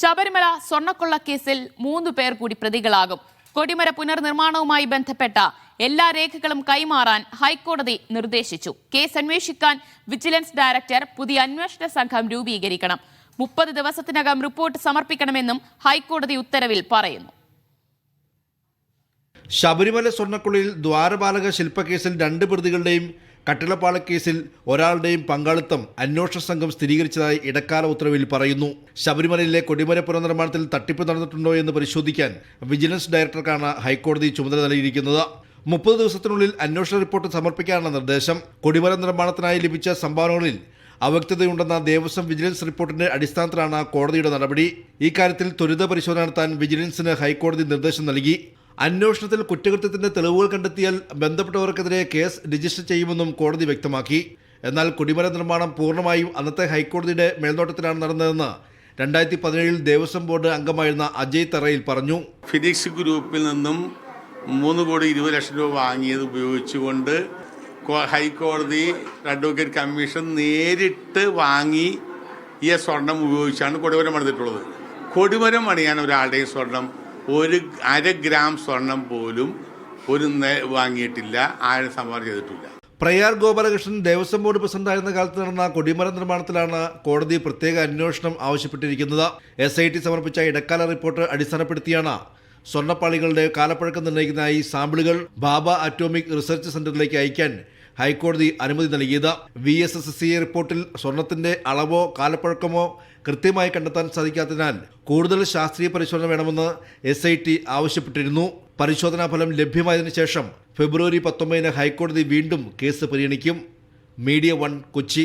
ശബരിമല സ്വർണ്ണക്കൊള്ള കേസിൽ 3 പേർ കൂടി പ്രതികളാകും. കൊടിമര പുനർനിർമ്മാണവുമായി ബന്ധപ്പെട്ട എല്ലാ രേഖകളും കൈമാറാൻ ഹൈക്കോടതി നിർദ്ദേശിച്ചു. കേസ് അന്വേഷിക്കാൻ വിജിലൻസ് ഡയറക്ടർ പുതിയ അന്വേഷണ സംഘം രൂപീകരിക്കണം. 30 ദിവസത്തിനകം റിപ്പോർട്ട് സമർപ്പിക്കണമെന്നും ഹൈക്കോടതി ഉത്തരവിൽ പറയുന്നു. ശബരിമല സ്വർണ്ണക്കൊള്ളയിൽ ദ്വാരപാലക ശില്പക്കേസിൽ 2 പ്രതികളുടെയും കട്ടിളപ്പാളക്കേസിൽ ഒരാളുടെയും പങ്കാളിത്തം അന്വേഷണ സംഘം സ്ഥിരീകരിച്ചതായി ഇടക്കാല ഉത്തരവിൽ പറയുന്നു. ശബരിമലയിലെ കൊടിമര പുനർനിർമ്മാണത്തിൽ തട്ടിപ്പ് നടന്നിട്ടുണ്ടോ എന്ന് പരിശോധിക്കാൻ വിജിലൻസ് ഡയറക്ടർക്കാണ് ഹൈക്കോടതി ചുമതല നൽകിയിരിക്കുന്നത്. 30 ദിവസത്തിനുള്ളിൽ അന്വേഷണ റിപ്പോർട്ട് സമർപ്പിക്കാനാണ് നിർദ്ദേശം. കൊടിമര നിർമ്മാണത്തിനായി ലഭിച്ച സംഭാവനകളിൽ അവ്യക്തതയുണ്ടെന്ന ദേവസ്വം വിജിലൻസ് റിപ്പോർട്ടിന്റെ അടിസ്ഥാനത്തിലാണ് കോടതിയുടെ നടപടി. ഇക്കാര്യത്തിൽ ത്വരിത പരിശോധന നടത്താൻ വിജിലൻസിന് ഹൈക്കോടതി നിർദ്ദേശം നൽകി. അന്വേഷണത്തിൽ കുറ്റകൃത്യത്തിന്റെ തെളിവുകൾ കണ്ടെത്തിയാൽ ബന്ധപ്പെട്ടവർക്കെതിരെ കേസ് രജിസ്റ്റർ ചെയ്യുമെന്നും കോടതി വ്യക്തമാക്കി. എന്നാൽ കൊടിമര നിർമ്മാണം പൂർണ്ണമായും അന്നത്തെ ഹൈക്കോടതിയുടെ മേൽനോട്ടത്തിലാണ് നടന്നതെന്ന് 2017 ദേവസ്വം ബോർഡ് അംഗമായിരുന്ന അജയ് തറയിൽ പറഞ്ഞു. ഫിനിക്സ് ഗ്രൂപ്പിൽ നിന്നും 3,20,00,000 രൂപ വാങ്ങിയത് ഉപയോഗിച്ചുകൊണ്ട് ഹൈക്കോടതി അഡ്വക്കേറ്റ് കമ്മീഷൻ നേരിട്ട് വാങ്ങി ഈ സ്വർണം ഉപയോഗിച്ചാണ് കൊടിമരം പണിതിട്ടുള്ളത്. കൊടിമരം പണിയാൻ ഒരാളുടെയും സ്വർണം 1/2 ഗ്രാം സ്വർണം പോലും വാങ്ങിയിട്ടില്ല, ആരും സംഭാവന ചെയ്തിട്ടില്ല. പ്രയാർ ഗോപാലകൃഷ്ണൻ ദേവസ്വം ബോർഡ് പ്രസിഡന്റായിരുന്ന കാലത്ത് നടന്ന കൊടിമര നിർമ്മാണത്തിലാണ് കോടതി പ്രത്യേക അന്വേഷണം ആവശ്യപ്പെട്ടിരിക്കുന്നത്. SIT സമർപ്പിച്ച ഇടക്കാല റിപ്പോർട്ട് അടിസ്ഥാനപ്പെടുത്തിയാണ് സ്വർണ്ണപ്പാളികളുടെ കാലപ്പഴക്കം നിർണ്ണയിക്കുന്നതായി സാമ്പിളുകൾ ബാബ അറ്റോമിക് റിസർച്ച് സെന്ററിലേക്ക് അയക്കാൻ ഹൈക്കോടതി അനുമതി നൽകിയത്. VSSCA റിപ്പോർട്ടിൽ സ്വർണത്തിന്റെ അളവോ കാലപ്പഴക്കമോ കൃത്യമായി കണ്ടെത്താൻ സാധിക്കാത്തതിനാൽ കൂടുതൽ ശാസ്ത്രീയ പരിശോധന വേണമെന്ന് SIT ആവശ്യപ്പെട്ടിരുന്നു. പരിശോധനാ ഫലം ലഭ്യമായതിനു ശേഷം ഫെബ്രുവരി 19 ഹൈക്കോടതി വീണ്ടും കേസ് പരിഗണിക്കും. മീഡിയ 1 കൊച്ചി.